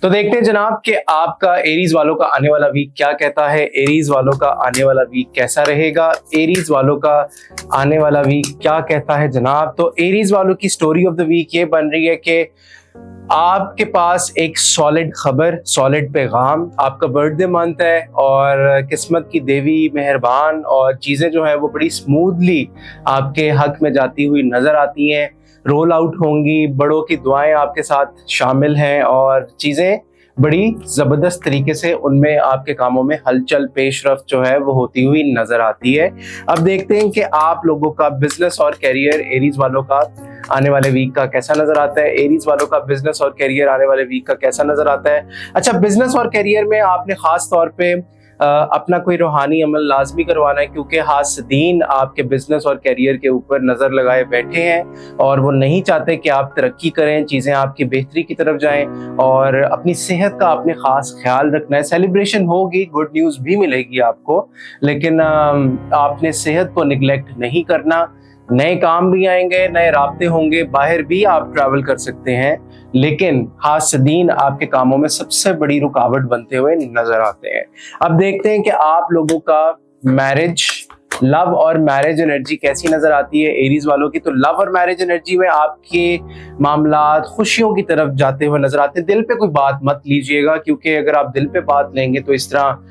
तो देखते हैं जनाब कि आपका एरीज वालों का आने वाला वीक क्या कहता है। एरीज वालों का आने वाला वीक कैसा रहेगा, एरीज वालों का आने वाला वीक क्या कहता है जनाब। तो एरीज वालों की स्टोरी ऑफ द वीक ये बन रही है कि आपके पास एक सॉलिड खबर, सॉलिड पैगाम, आपका बर्थडे मंथ है और किस्मत की देवी मेहरबान और चीज़ें जो है वो बड़ी स्मूथली आपके हक में जाती हुई नज़र आती हैं, रोल आउट होंगी, बड़ों की दुआएं आपके साथ शामिल हैं और चीज़ें बड़ी ज़बरदस्त तरीके से उनमें आपके कामों में हलचल पेशरफ्त जो है वो होती हुई नज़र आती है। अब देखते हैं कि आप लोगों का बिजनेस और करियर एरीज वालों का आने वाले वीक का कैसा नजर आता है। एरीज वालों का बिजनेस और करियर आने वाले वीक का कैसा नजर आता है। अच्छा, बिजनेस और करियर में आपने खास तौर पे अपना कोई रूहानी अमल लाजमी करवाना है, क्योंकि हासदीन आपके बिजनेस और करियर के ऊपर नजर लगाए बैठे हैं और वो नहीं चाहते कि आप तरक्की करें, चीजें आपकी बेहतरी की तरफ जाएं और अपनी सेहत का आपने खास ख्याल रखना है। सेलिब्रेशन होगी, गुड न्यूज भी मिलेगी आपको, लेकिन आपने सेहत को निगलेक्ट नहीं करना। नए काम भी आएंगे, नए राब्ते होंगे, बाहर भी आप ट्रैवल कर सकते हैं, लेकिन हासदीन आपके कामों में सबसे बड़ी रुकावट बनते हुए नजर आते हैं। अब देखते हैं कि आप लोगों का मैरिज, लव और मैरिज एनर्जी कैसी नजर आती है एरीज वालों की। तो लव और मैरिज एनर्जी में आपके मामलात खुशियों की तरफ जाते हुए नजर आते हैं। दिल पे कोई बात मत लीजिएगा, क्योंकि अगर आप दिल पे बात लेंगे तो इस तरह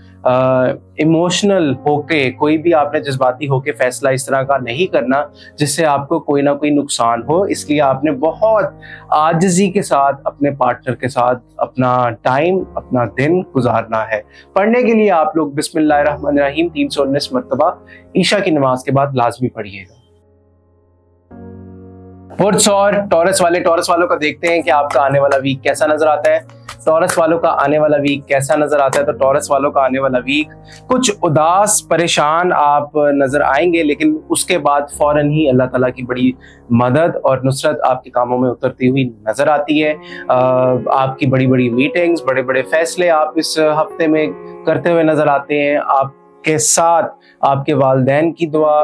इमोशनल होके, कोई भी आपने जज्बाती होके फैसला इस तरह का नहीं करना जिससे आपको कोई ना कोई नुकसान हो। इसलिए आपने बहुत आजिज़ी के साथ अपने पार्टनर के साथ अपना टाइम, अपना दिन गुजारना है। पढ़ने के लिए आप लोग बिस्मिल्लाहिर्रहमानिर्रहीम 319 मरतबा ईशा की नमाज के बाद लाजमी पढ़िएगा। पुरुष और टॉरस वालों का देखते हैं कि आपका आने वाला वीक कैसा नजर आता है। टॉरस वालों का आने वाला वीक कैसा नजर आता है। तो टॉरस वालों का आने वाला वीक कुछ उदास, परेशान आप नजर आएंगे, लेकिन उसके बाद फौरन ही अल्लाह ताला की बड़ी मदद और नुसरत आपके कामों में उतरती हुई नजर आती है। आपकी बड़ी बड़ी मीटिंग्स, बड़े बड़े फैसले आप इस हफ्ते में करते हुए नजर आते हैं। आपके साथ आपके वालिदैन की दुआ,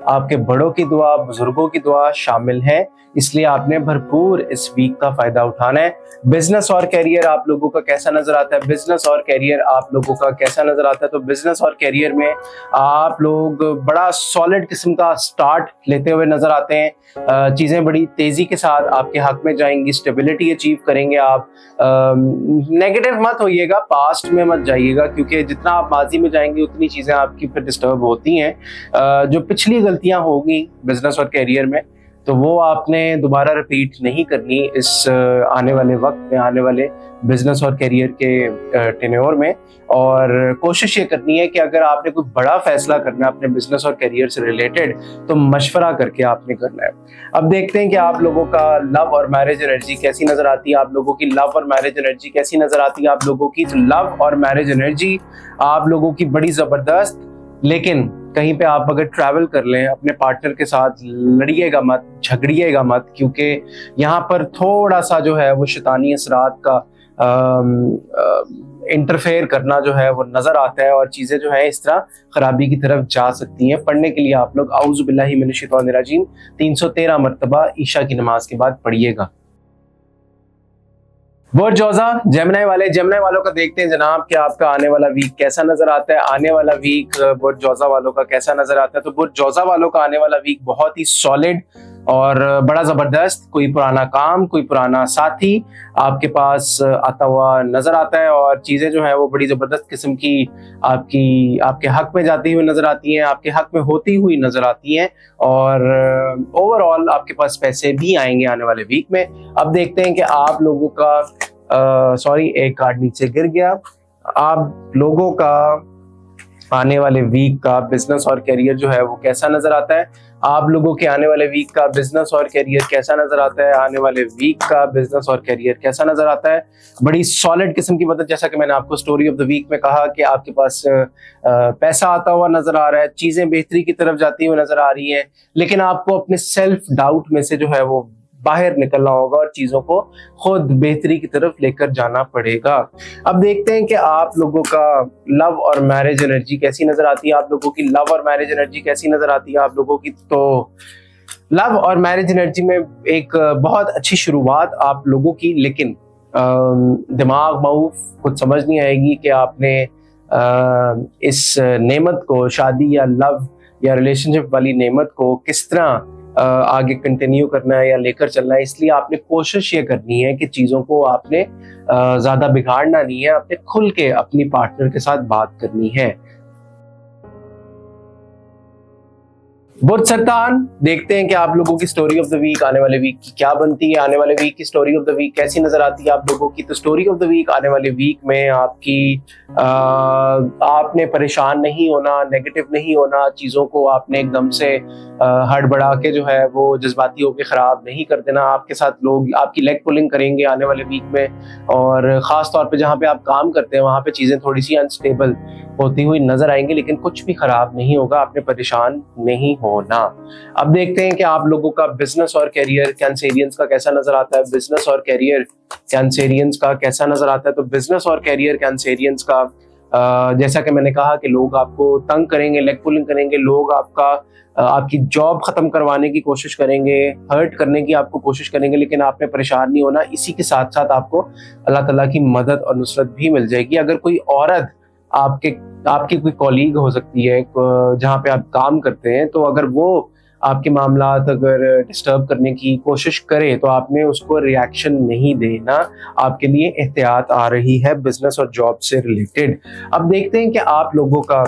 आपके बड़ों की दुआ, बुजुर्गों की दुआ शामिल है, इसलिए आपने भरपूर इस वीक का फायदा उठाना है। बिजनेस और करियर आप लोगों का कैसा नजर आता है। बिजनेस और करियर आप लोगों का कैसा नजर आता है। तो बिजनेस और करियर में आप लोग बड़ा सॉलिड किस्म का स्टार्ट लेते हुए नजर आते हैं। चीजें बड़ी तेजी के साथ आपके हक में जाएंगी, स्टेबिलिटी अचीव करेंगे आप। नेगेटिव मत होइएगा, पास्ट में मत जाइएगा, क्योंकि जितना आप माजी में जाएंगे उतनी चीजें आपकी फिर डिस्टर्ब होती हैं। जो पिछली गलतियां होगी बिजनेस और करियर में, तो वो आपने दोबारा रिपीट नहीं करनी इस आने वाले वक्त में, आने वाले बिजनेस और करियर के टेन्योर में। और कोशिश ये करनी है कि अगर आपने कोई बड़ा फैसला करना है अपने बिजनेस और करियर से रिलेटेड, तो मशवरा करके आपने करना है। अब देखते हैं कि आप लोगों का लव और मैरिज एनर्जी कैसी नजर आती है। आप लोगों की लव और मैरिज एनर्जी कैसी नजर आती है। आप लोगों की लव और मैरिज एनर्जी आप लोगों की बड़ी जबरदस्त, लेकिन कहीं पे आप अगर ट्रैवल कर लें अपने पार्टनर के साथ, लड़िएगा मत, झगड़िएगा मत, क्योंकि यहाँ पर थोड़ा सा जो है वो शैतानी असरात का इंटरफेयर करना जो है वो नजर आता है और चीजें जो है इस तरह खराबी की तरफ जा सकती हैं। पढ़ने के लिए आप लोग औज़ु बिल्लाहि मिनश शैतानिर रजीम 313 मरतबा ईशा की नमाज के बाद पढ़िएगा। बुर्जौजा जेमिनी वालों का देखते हैं जनाब कि आपका आने वाला वीक कैसा नजर आता है। आने वाला वीक बुर्जौजा वालों का कैसा नजर आता है। तो बुर्जौजा वालों का आने वाला वीक बहुत ही सॉलिड और बड़ा जबरदस्त। कोई पुराना काम, कोई पुराना साथी आपके पास आता हुआ नजर आता है और चीजें जो है वो बड़ी जबरदस्त किस्म की आपके हक में जाती हुई नजर आती हैं, आपके हक में होती हुई नजर आती हैं और ओवरऑल आपके पास पैसे भी आएंगे आने वाले वीक में। अब देखते हैं कि आप लोगों का सॉरी, एक कार्ड नीचे गिर गया। आप लोगों का आने वाले वीक का बिजनेस और करियर जो है वो कैसा नजर आता है। आप लोगों के आने वाले वीक का बिजनेस और करियर कैसा नजर आता है। आने वाले वीक का बिजनेस और करियर कैसा नजर आता है। बड़ी सॉलिड किस्म की मदद, जैसा कि मैंने आपको स्टोरी ऑफ द वीक में कहा कि आपके पास पैसा आता हुआ नजर आ रहा है, चीजें बेहतरी की तरफ जाती हुई नजर आ रही हैं, लेकिन आपको अपने सेल्फ डाउट में से जो है वो बाहर निकलना होगा और चीजों को खुद बेहतरी की तरफ लेकर जाना पड़ेगा। अब देखते हैं कि आप लोगों का लव और मैरिज एनर्जी कैसी नजर आती है। आप लोगों की लव और मैरिज एनर्जी कैसी नजर आती है आप लोगों की। तो लव और मैरिज एनर्जी में एक बहुत अच्छी शुरुआत आप लोगों की, लेकिन दिमाग माऊफ कुछ समझ नहीं आएगी कि आपने इस नेमत को, शादी या लव या रिलेशनशिप वाली नेमत को किस तरह आगे कंटिन्यू करना है या लेकर चलना है। इसलिए आपने कोशिश ये करनी है कि चीज़ों को आपने ज़्यादा बिगाड़ना नहीं है, आपने खुल के अपनी पार्टनर के साथ बात करनी है। बुध सरतान, देखते हैं कि आप लोगों की स्टोरी ऑफ द वीक आने वाले वीक की क्या बनती है, आने वाले वीक की स्टोरी ऑफ द वीक कैसी नजर आती है आप लोगों की। तो स्टोरी ऑफ द वीक आने वाले वीक में आपने परेशान नहीं होना, नेगेटिव नहीं होना, चीज़ों को आपने एकदम से हड़बड़ा के जो है वो जज्बाती होकर ख़राब नहीं कर देना। आपके साथ लोग आपकी लेग पुलिंग करेंगे आने वाले वीक में, और ख़ास तौर पे जहाँ पे आप काम करते हैं वहाँ पे चीज़ें थोड़ी सी अनस्टेबल होती हुई नजर आएंगी, लेकिन कुछ भी खराब नहीं होगा, आपने परेशान नहीं होना। अब देखते हैं कि आप लोगों का बिजनेस और कैरियर कैंसेरियंस का कैसा नजर आता है। बिजनेस और कैरियर कैंसेरियंस का कैसा नजर आता है, तो बिजनेस और कैरियर कैंसेरियंस का जैसा कि मैंने कहा कि लोग आपको तंग करेंगे, लेग पुलिंग करेंगे, लोग आपकी जॉब खत्म करवाने की कोशिश करेंगे, हर्ट करने की आपको कोशिश करेंगे, लेकिन आपने परेशान नहीं होना। इसी के साथ साथ आपको अल्लाह ताला की मदद और नुसरत भी मिल जाएगी। अगर कोई औरत आपकी कोई कॉलीग हो सकती है जहाँ पे आप काम करते हैं, तो अगर वो आपके मामलात अगर डिस्टर्ब करने की कोशिश करे तो आपने उसको रिएक्शन नहीं देना, आपके लिए एहतियात आ रही है बिजनेस और जॉब से रिलेटेड। अब देखते हैं कि आप लोगों का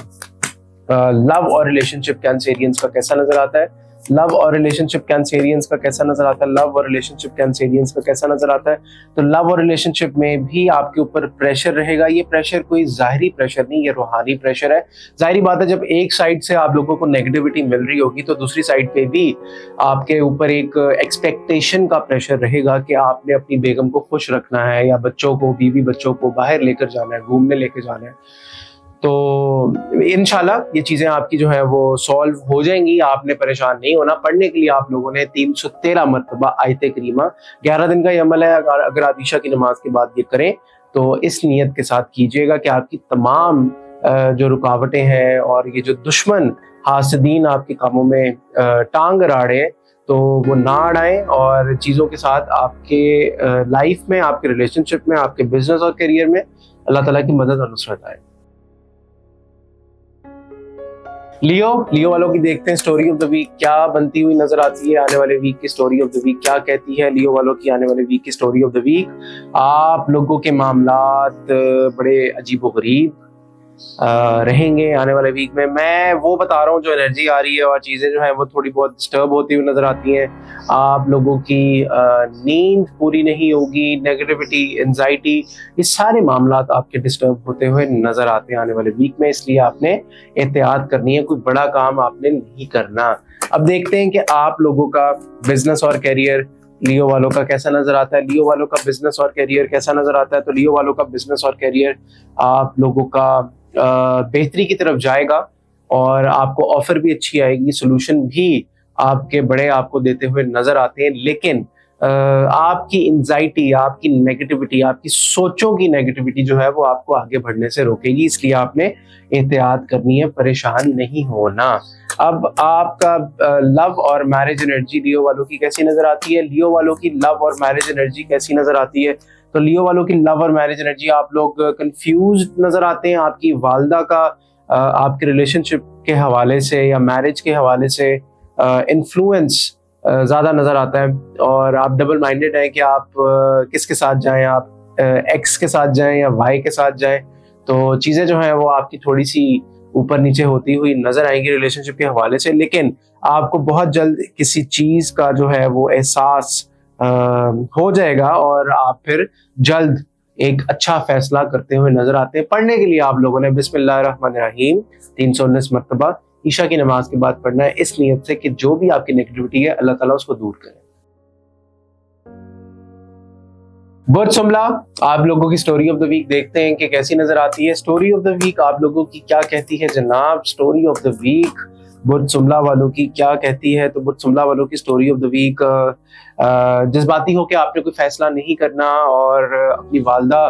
लव और रिलेशनशिप कैंसेरियंस का कैसा नजर आता है। लव और रिलेशनशिप कैंसेरियंस का कैसा नजर आता है, लव और रिलेशनशिप कैंसेरियंस का कैसा नजर आता है। तो लव और रिलेशनशिप में भी आपके ऊपर प्रेशर रहेगा। ये प्रेशर कोई जाहिरी प्रेशर नहीं, ये रूहानी प्रेशर है। जाहिरी बात है, जब एक साइड से आप लोगों को नेगेटिविटी मिल रही होगी तो दूसरी साइड पे भी आपके ऊपर एक एक्सपेक्टेशन का प्रेशर रहेगा कि आपने अपनी बेगम को खुश रखना है, या बच्चों को, बीवी बच्चों को बाहर लेकर जाना है, घूमने लेकर जाना है। तो इंशाल्लाह ये चीज़ें आपकी जो है वो सॉल्व हो जाएंगी, आपने परेशान नहीं होना। पढ़ने के लिए आप लोगों ने 313 मरतबा आयत करीमा, 11 दिन का ये अमल है। अगर आप ईशा की नमाज के बाद ये करें तो इस नीयत के साथ कीजिएगा कि आपकी तमाम जो रुकावटें हैं और ये जो दुश्मन हासदीन आपके कामों में टांग अड़ाड़े तो वो ना अड़ाएं, और चीज़ों के साथ आपके लाइफ में, आपके रिलेशनशिप में, आपके बिजनेस और करियर में अल्लाह ताला की मदद और नुसरत आए। लियो वालों की देखते हैं स्टोरी ऑफ द वीक क्या बनती हुई नजर आती है। आने वाले वीक की स्टोरी ऑफ द वीक क्या कहती है। लियो वालों की आने वाले वीक की स्टोरी ऑफ द वीक, आप लोगों के मामलात बड़े अजीबोगरीब रहेंगे आने वाले वीक में। मैं वो बता रहा हूँ जो एनर्जी आ रही है, और चीज़ें जो है वो थोड़ी बहुत डिस्टर्ब होती हुई नजर आती हैं। आप लोगों की नींद पूरी नहीं होगी, नेगेटिविटी, एंजाइटी, ये सारे मामलात आपके डिस्टर्ब होते हुए नजर आते हैं आने वाले वीक में। इसलिए आपने एहतियात करनी है, कोई बड़ा काम आपने नहीं करना। अब देखते हैं कि आप लोगों का बिजनेस और कैरियर लियो वालों का कैसा नजर आता है। लियो वालों का बिजनेस और कैरियर कैसा नजर आता है, तो लियो वालों का बिजनेस और कैरियर आप लोगों का बेहतरी की तरफ जाएगा, और आपको ऑफर भी अच्छी आएगी, सोल्यूशन भी आपके बड़े आपको देते हुए नजर आते हैं। लेकिन आपकी एंजाइटी, आपकी नेगेटिविटी, आपकी सोचों की नेगेटिविटी जो है वो आपको आगे बढ़ने से रोकेगी। इसलिए आपने एहतियात करनी है, परेशान नहीं होना। अब आपका लव और मैरिज एनर्जी लियो वालों की कैसी नजर आती है। लियो वालों की लव और मैरिज एनर्जी कैसी नजर आती है, तो लियो वालों की लव और मैरिज एनर्जी, आप लोग कंफ्यूज नजर आते हैं। आपकी वालदा का आपके रिलेशनशिप के हवाले से या मैरिज के हवाले से इन्फ्लुएंस ज़्यादा नज़र आता है, और आप डबल माइंडेड हैं कि आप किसके साथ जाएं, आप एक्स के साथ जाएं या वाई के साथ जाएं। तो चीज़ें जो हैं वो आपकी थोड़ी सी ऊपर नीचे होती हुई नज़र आएंगी रिलेशनशिप के हवाले से, लेकिन आपको बहुत जल्द किसी चीज़ का जो है वो एहसास हो जाएगा, और आप फिर जल्द एक अच्छा फैसला करते हुए नजर आते हैं। पढ़ने के लिए आप लोगों ने बिस्मिल्लाहिर्रहमानिर्रहीम 319 मरतबा ईशा की नमाज के बाद पढ़ना है, इस नियत से कि जो भी आपकी नेगेटिविटी है अल्लाह ताला उसको दूर करे। बुध जुमला, आप लोगों की स्टोरी ऑफ द वीक देखते हैं कि कैसी नजर आती है। स्टोरी ऑफ द वीक आप लोगों की क्या कहती है जनाब। स्टोरी ऑफ द वीक बुध जुमला वालों की क्या कहती है, तो बुध जुमला वालों की स्टोरी ऑफ द वीक, जज्बाती हो कि आपने कोई फैसला नहीं करना, और अपनी वालदा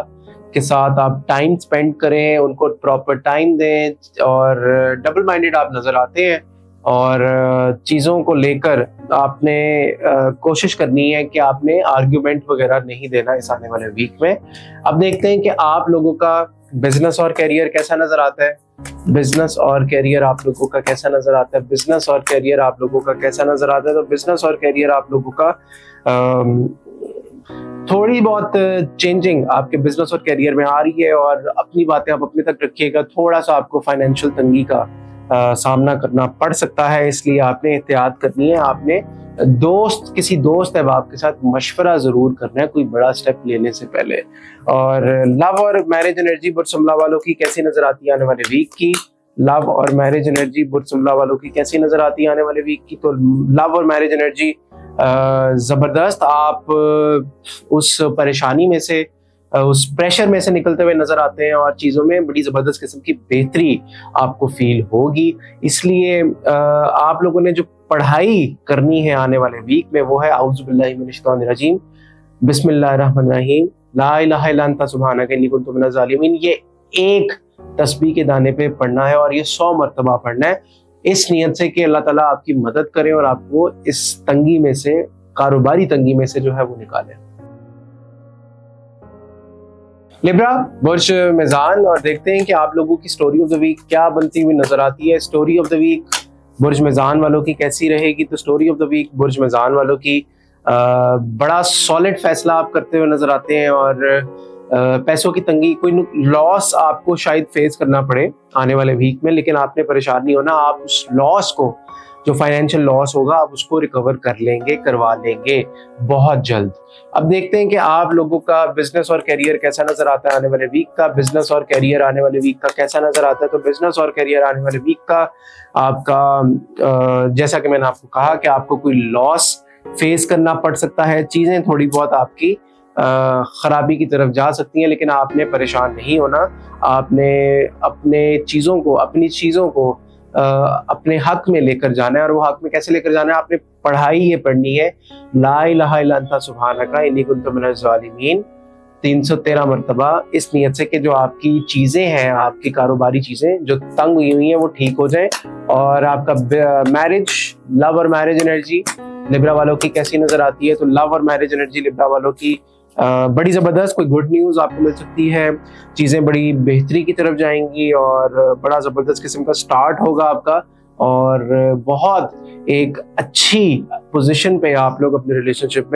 के साथ आप टाइम स्पेंड करें, उनको प्रॉपर टाइम दें, और डबल माइंडेड आप नजर आते हैं। और चीज़ों को लेकर आपने कोशिश करनी है कि आपने आर्ग्यूमेंट वगैरह नहीं देना इस आने वाले वीक में। अब देखते हैं कि आप लोगों का बिजनेस और करियर कैसा नजर आता है। बिजनेस और करियर आप लोगों का कैसा नजर आता है। बिजनेस और करियर आप लोगों का कैसा नजर आता है। तो बिजनेस और करियर आप लोगों का थोड़ी बहुत चेंजिंग आपके बिजनेस और करियर में आ रही है, और अपनी बातें आप अपने तक रखिएगा। थोड़ा सा आपको फाइनेंशियल तंगी का सामना करना पड़ सकता है, इसलिए आपने एहतियात करनी है। आपने किसी दोस्त अहबाब के साथ मशवरा जरूर करना है कोई बड़ा स्टेप लेने से पहले। और लव और मैरिज एनर्जी बुर्ज हमला वालों की कैसी नजर आती है आने वाले वीक की। लव और मैरिज एनर्जी बुर्ज हमला वालों की कैसी नजर आती है आने वाले वीक की। तो लव और मैरिज एनर्जी जबरदस्त। आप उस परेशानी में से, उस प्रेशर में से निकलते हुए नजर आते हैं, और चीजों में बड़ी जबरदस्त किस्म की बेहतरी आपको फील होगी। इसलिए आप लोगों ने जो पढ़ाई करनी है आने वाले वीक में वो है औज़ु बिल्लाहि मिनश शैतानिर रजीम, बिस्मिल्लाहिर रहमानिर रहीम, ला इलाहा इल्ला अंता सुब्हानका इन्नी कुन्तु मिनज़ ज़ालिमीन। ये एक तस्बीह के दाने पे पढ़ना है और ये 100 मरतबा पढ़ना है, इस नियत से कि अल्लाह ताला आपकी मदद करे और आपको इस तंगी में से, कारोबारी तंगी में से जो है वो निकाले। लिब्रा बुर्ज मेज़ान, और देखते हैं कि आप लोगों की स्टोरी ऑफ द वीक क्या बनती हुई नजर आती है। स्टोरी ऑफ द वीक बुर्ज मेज़ान वालों की कैसी रहेगी। तो स्टोरी ऑफ द वीक बुर्ज मेज़ान वालों की बड़ा सॉलिड फैसला आप करते हुए नजर आते हैं, और पैसों की तंगी, कोई लॉस आपको शायद फेस करना पड़े आने वाले वीक में, लेकिन आपने परेशान नहीं होना। आप उस लॉस को, जो फाइनेंशियल लॉस होगा, आप उसको रिकवर कर लेंगे, करवा लेंगे बहुत जल्द। अब देखते हैं कि आप लोगों का बिजनेस और करियर कैसा नजर आता है आने वाले वीक का। बिजनेस और करियर आने वाले वीक का कैसा नजर आता है। तो बिजनेस और करियर आने वाले वीक का आपका, जैसा कि मैंने आपको कहा कि आपको कोई लॉस फेस करना पड़ सकता है, चीजें थोड़ी बहुत आपकी खराबी की तरफ जा सकती हैं, लेकिन आपने परेशान नहीं होना। आपने अपनी चीजों को अपने हक में लेकर जाना है, और वो हक में कैसे लेकर जाना है। आपने पढ़ाई ये पढ़नी है, ला इलाहा इल्ला अंता सुब्हानका इन्नी कुन्तु मिनज़ ज़ालिमीन 313 मरतबा, इस नियत से कि जो आपकी चीजें हैं, आपकी कारोबारी चीजें जो तंग हुई हैं वो ठीक हो जाए। और आपका मैरिज, लव और मैरिज एनर्जी लिब्रा वालों की कैसी नजर आती है। तो लव और मैरिज एनर्जी लिब्रा वालों की बड़ी जबरदस्त, कोई गुड न्यूज आपको मिल सकती है। चीजें बड़ी बेहतरी की तरफ जाएंगी और बड़ा जबरदस्त किस्म का स्टार्ट होगा आपका, और बहुत एक अच्छी पोजीशन पे आप लोग अपने रिलेशनशिप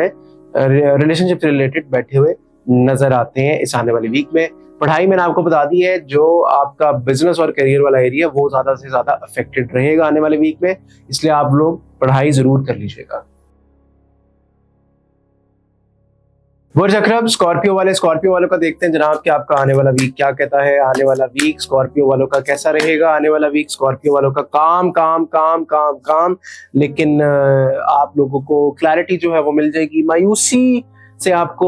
से रिलेटेड बैठे हुए नजर आते हैं इस आने वाली वीक में। पढ़ाई मैंने आपको बता दी है, जो आपका बिजनेस और करियर वाला एरिया वो ज्यादा से ज्यादा अफेक्टेड रहेगा आने वाले वीक में, इसलिए आप लोग पढ़ाई जरूर कर लीजिएगा। बुर्ज अकरब स्कॉर्पियो वालों का देखते हैं जनाब कि आपका आने वाला वीक क्या कहता है। आने वाला वीक स्कॉर्पियो वालों का कैसा रहेगा। आने वाला वीक स्कॉर्पियो वालों का काम काम काम काम काम, लेकिन आप लोगों को क्लैरिटी जो है वो मिल जाएगी। मायूसी से आपको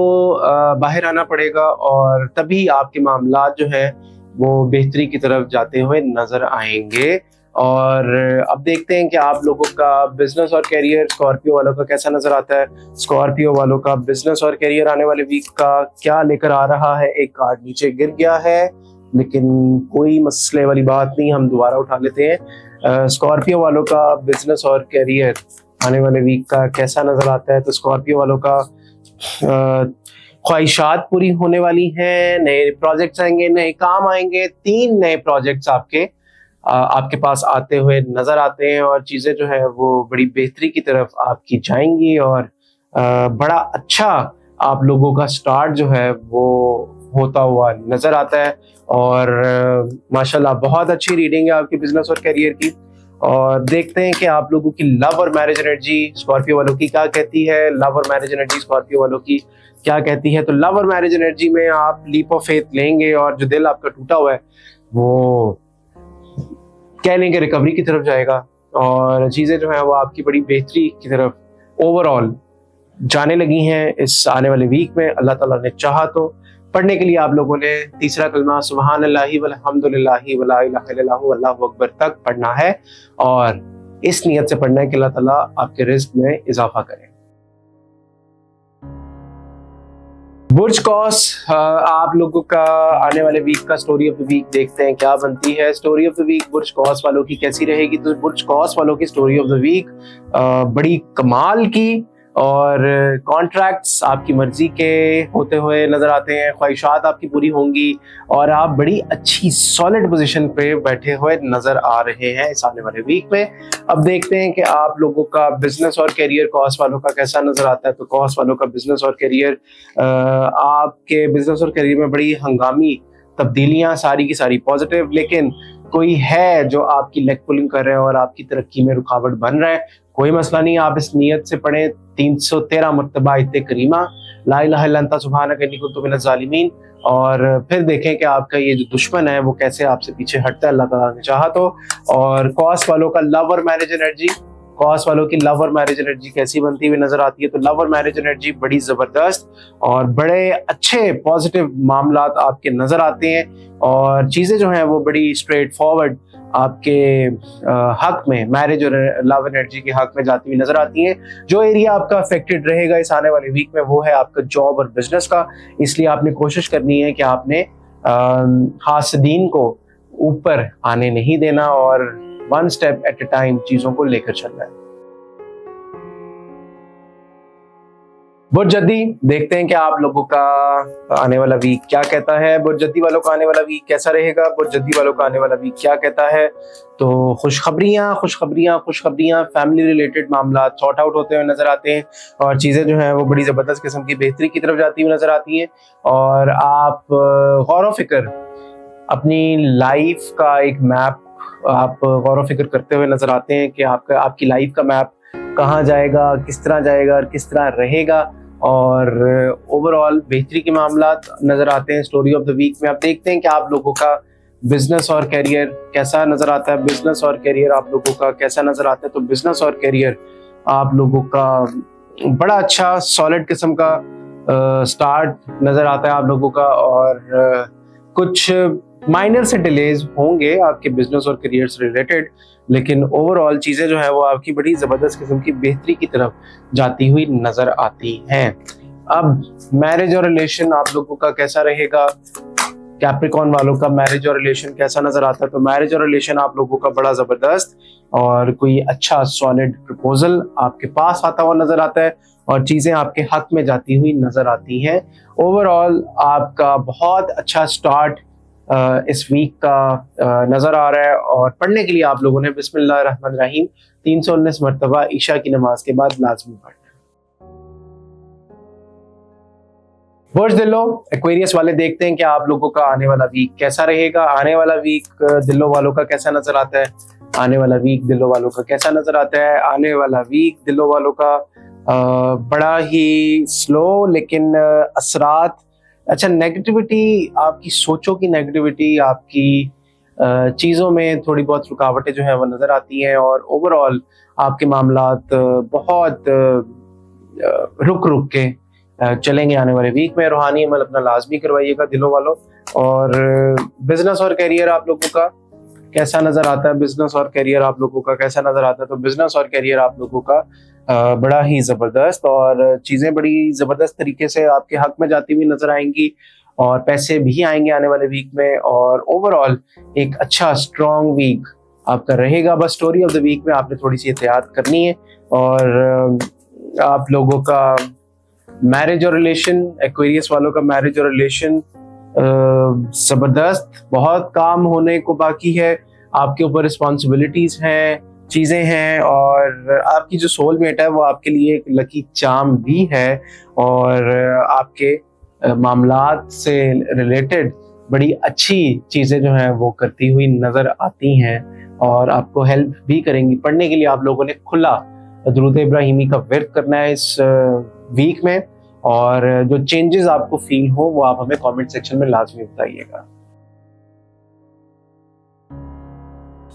बाहर आना पड़ेगा, और तभी आपके मामला जो है वो बेहतरी की तरफ जाते हुए नजर आएंगे। और अब देखते हैं कि आप लोगों का बिजनेस और करियर स्कॉर्पियो वालों का कैसा नजर आता है। स्कॉर्पियो वालों का बिजनेस और करियर आने वाले वीक का क्या लेकर आ रहा है। एक कार्ड नीचे गिर गया है, लेकिन कोई मसले वाली बात नहीं, हम दोबारा उठा लेते हैं। स्कॉर्पियो वालों का बिजनेस और करियर आने वाले वीक का कैसा नजर आता है। तो स्कॉर्पियो वालों का ख्वाहिशात पूरी होने वाली हैं, नए प्रोजेक्ट्स आएंगे, नए काम आएंगे। 3 नए प्रोजेक्ट्स आपके पास आते हुए नजर आते हैं, और चीजें जो है वो बड़ी बेहतरी की तरफ आपकी जाएंगी, और बड़ा अच्छा आप लोगों का स्टार्ट जो है वो होता हुआ नजर आता है। और माशाल्लाह बहुत अच्छी रीडिंग है आपकी बिजनेस और करियर की। और देखते हैं कि आप लोगों की लव और मैरिज एनर्जी स्कॉर्पियो वालों की क्या कहती है। लव और मैरिज एनर्जी स्कॉर्पियो वालों की क्या कहती है। तो लव और मैरिज एनर्जी में आप लीप ऑफ फेथ लेंगे, और जो दिल आपका टूटा हुआ है वो कह लेंगे रिकवरी की तरफ जाएगा, और चीजें जो है वो आपकी बड़ी बेहतरी की तरफ ओवरऑल जाने लगी हैं इस आने वाले वीक में। अल्लाह ताला ने चाहा तो पढ़ने के लिए आप लोगों ने तीसरा कलमा सुभान अल्लाहि वल्हम्दुलिल्लाहि वला इलाहा इल्लल्लाहु अल्लाहु अकबर तक पढ़ना है, और इस नियत से पढ़ना है कि अल्लाह ताला आपके रिज्क में इजाफा करे। बुर्ज कॉस, आप लोगों का आने वाले वीक का स्टोरी ऑफ द वीक देखते हैं क्या बनती है। स्टोरी ऑफ द वीक बुर्ज कॉस वालों की कैसी रहेगी? तो बुर्ज कॉस वालों की स्टोरी ऑफ द वीक बड़ी कमाल की, और कॉन्ट्रैक्ट्स आपकी मर्जी के होते हुए नजर आते हैं, ख्वाहिशात आपकी पूरी होंगी और आप बड़ी अच्छी सॉलिड पोजीशन पे बैठे हुए नजर आ रहे हैं इस आने वाले वीक में। अब देखते हैं कि आप लोगों का बिजनेस और करियर कॉस वालों का कैसा नजर आता है। तो कॉस वालों का बिजनेस और करियर, आपके बिजनेस और करियर में बड़ी हंगामी तब्दीलियां, सारी की सारी पॉजिटिव, लेकिन कोई है जो आपकी लेग पुलिंग कर रहे हैं और आपकी तरक्की में रुकावट बन रहा है। कोई मसला नहीं, आप इस नियत से पढ़ें 313 मरतबा आयत करीमा, ला इलाहा इल्ला अंता सुब्हानक इन्नी कुन्तु मिनज़ ज़ालिमीन, और फिर देखें कि आपका ये जो दुश्मन है वो कैसे आपसे पीछे हटता है अल्लाह ताला ने चाहा तो। और कॉस वालों का लव और मैरिज एनर्जी, कॉस वालों की लव और मैरिज एनर्जी कैसी बनती हुई नजर आती है? तो लव और मैरिज एनर्जी बड़ी जबरदस्त और बड़े अच्छे पॉजिटिव मामलात आपके नजर आते हैं, और चीजें जो हैं वो बड़ी स्ट्रेट फॉरवर्ड आपके हक में, मैरिज और लव एनर्जी के हक में जाती हुई नजर आती हैं। जो एरिया आपका अफेक्टेड रहेगा इस आने वाले वीक में वो है आपका जॉब और बिजनेस का, इसलिए आपने कोशिश करनी है कि आपने हासदीन को ऊपर आने नहीं देना और one step at a time चीजों को लेकर चलना है। बुर्ज जद्दी, देखते हैं कि आप लोगों का आने वाला वीक क्या कहता है। बुर्ज जद्दी वालों का आने वाला वीक कैसा रहेगा? बुर्ज जद्दी वालों का आने वाला वीक क्या कहता है? तो खुशखबरियां खुशखबरियां खुशखबरियां, फैमिली रिलेटेड मामला सॉर्ट आउट होते हुए नजर आते हैं और चीजें जो हैं वो बड़ी जबरदस्त किस्म की बेहतरी की तरफ जाती हुई नजर आती हैं, और आप गौर फिक्र अपनी लाइफ का एक मैप आप गौर फिक्र करते हुए नजर आते हैं कि आपकी लाइफ का मैप कहाँ जाएगा, किस तरह जाएगा और किस तरह रहेगा, और ओवरऑल बेहतरी के मामलात नजर आते हैं स्टोरी ऑफ द वीक में। आप देखते हैं कि आप लोगों का बिजनेस और करियर कैसा नजर आता है। बिजनेस और करियर आप लोगों का कैसा नजर आता है? तो बिजनेस और करियर आप लोगों का बड़ा अच्छा सॉलिड किस्म का स्टार्ट नजर आता है आप लोगों का, और कुछ माइनर से डिलेज होंगे आपके बिजनेस और करियर से रिलेटेड, लेकिन ओवरऑल चीजें जो है वो आपकी बड़ी जबरदस्त किस्म की बेहतरी की तरफ जाती हुई नजर आती हैं। अब मैरिज और रिलेशन आप लोगों का कैसा रहेगा? कैप्रिकॉर्न वालों का मैरिज और रिलेशन कैसा नजर आता है? तो मैरिज और रिलेशन आप लोगों का बड़ा जबरदस्त, और कोई अच्छा सॉलिड प्रपोजल आपके पास आता हुआ नजर आता है और चीजें आपके हक में जाती हुई नजर आती हैं। ओवरऑल आपका बहुत अच्छा स्टार्ट इस वीक का नजर आ रहा है, और पढ़ने के लिए आप लोगों ने बिस्मिल्लाह रहमान रहीम 319 मरतबा ईशा की नमाज के बाद लाजमी पढ़ना है। बुर्ज दिलो एक्वेरियस वाले, देखते हैं कि आप लोगों का आने वाला वीक कैसा रहेगा। आने वाला वीक दिलो वालों का कैसा नजर आता है? आने वाला वीक दिलो वालों का कैसा नजर आता है? आने वाला वीक दिलो वालों का बड़ा ही स्लो लेकिन असरात, अच्छा नेगेटिविटी, आपकी सोचों की नेगेटिविटी, आपकी चीज़ों में थोड़ी बहुत रुकावटें जो हैं वो नज़र आती हैं, और ओवरऑल आपके मामलात बहुत रुक रुक के चलेंगे आने वाले वीक में। रूहानी अमल अपना लाजमी करवाइएगा दिलों वालों। और बिजनेस और करियर आप लोगों का कैसा नज़र आता है? बिजनेस और करियर आप लोगों का कैसा नज़र आता है? तो बिजनेस और करियर आप लोगों का बड़ा ही ज़बरदस्त, और चीज़ें बड़ी ज़बरदस्त तरीके से आपके हक में जाती हुई नज़र आएंगी, और पैसे भी आएंगे आने वाले वीक में, और ओवरऑल एक अच्छा स्ट्रॉन्ग वीक आपका रहेगा। बस स्टोरी ऑफ द वीक में आपने थोड़ी सी एहतियात करनी है। और आप लोगों का मैरिज और रिलेशन, एक्वेरियस वालों का मैरिज और रिलेशन ज़बरदस्त, बहुत काम होने को बाकी है, आपके ऊपर रिस्पॉन्सिबिलिटीज़ हैं, चीज़ें हैं, और आपकी जो सोलमेट है वो आपके लिए एक लकी चार्म भी है, और आपके मामलात से रिलेटेड बड़ी अच्छी चीज़ें जो हैं वो करती हुई नज़र आती हैं, और आपको हेल्प भी करेंगी। पढ़ने के लिए आप लोगों ने खुला दुरूद इब्राहिमी का विर्द करना है इस वीक में, और जो चेंजेस आपको फील हो वो आप हमें कमेंट सेक्शन में लाजमी बताइएगा।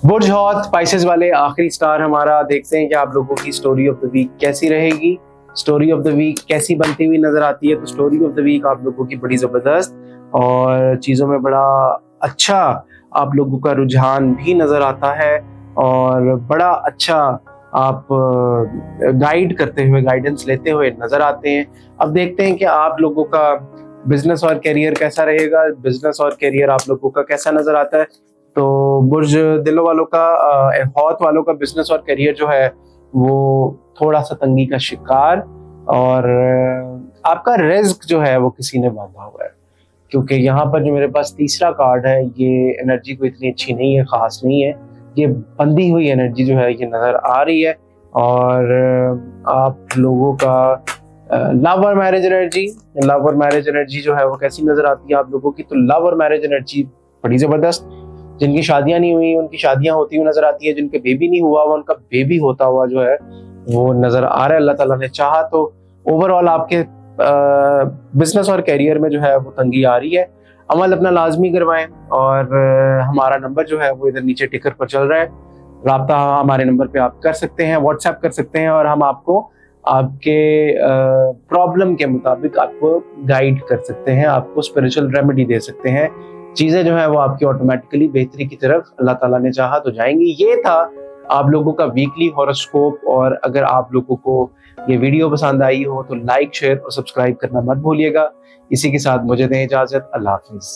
बुर्ज हौत स्पाइसेस वाले, आखिरी स्टार हमारा, देखते हैं कि आप लोगों की स्टोरी ऑफ द वीक कैसी रहेगी। स्टोरी ऑफ द वीक कैसी बनती हुई नजर आती है? तो स्टोरी ऑफ द वीक आप लोगों की बड़ी जबरदस्त, और चीजों में बड़ा अच्छा आप लोगों का रुझान भी नजर आता है, और बड़ा अच्छा आप गाइड करते हुए, गाइडेंस लेते हुए नजर आते हैं। अब देखते हैं कि आप लोगों का बिजनेस और करियर कैसा रहेगा, बिजनेस और करियर आप लोगों का कैसा नजर आता है। तो बुर्ज दिलों वालों का, हौत वालों का बिजनेस और करियर जो है वो थोड़ा सा तंगी का शिकार, और आपका रिस्क जो है वो किसी ने बांधा हुआ है, क्योंकि यहाँ पर जो मेरे पास तीसरा कार्ड है ये एनर्जी को इतनी अच्छी नहीं है, खास नहीं है, ये बंधी हुई एनर्जी जो है ये नजर आ रही है। और आप लोगों का लव और मैरिज एनर्जी, लव और मैरिज एनर्जी जो है वो कैसी नजर आती है आप लोगों की। तो लव और मैरिज एनर्जी बड़ी जबरदस्त, जिनकी शादियां नहीं हुई उनकी शादियां होती हुई नजर आती है, जिनके बेबी नहीं हुआ वो उनका बेबी होता हुआ जो है वो नजर आ रहा है, अल्लाह ताला ने चाहा तो। ओवरऑल आपके बिजनेस और करियर में जो है वो तंगी आ रही है। अमल अपना लाजमी करवाएं, और हमारा नंबर जो है वो इधर नीचे टिकर पर चल रहा है, राब्ता हमारे नंबर पे आप कर सकते हैं, व्हाट्सएप कर सकते हैं, और हम आपको आपके प्रॉब्लम के मुताबिक आपको गाइड कर सकते हैं, आपको स्पिरिचुअल रेमेडी दे सकते हैं। चीजें जो है वो आपकी ऑटोमेटिकली बेहतरी की तरफ अल्लाह ताला ने चाहा तो जाएंगी। ये था आप लोगों का वीकली हॉरोस्कोप, और अगर आप लोगों को ये वीडियो पसंद आई हो तो लाइक, शेयर और सब्सक्राइब करना मत भूलिएगा। इसी के साथ मुझे दें इजाजत, अल्लाह हाफिज।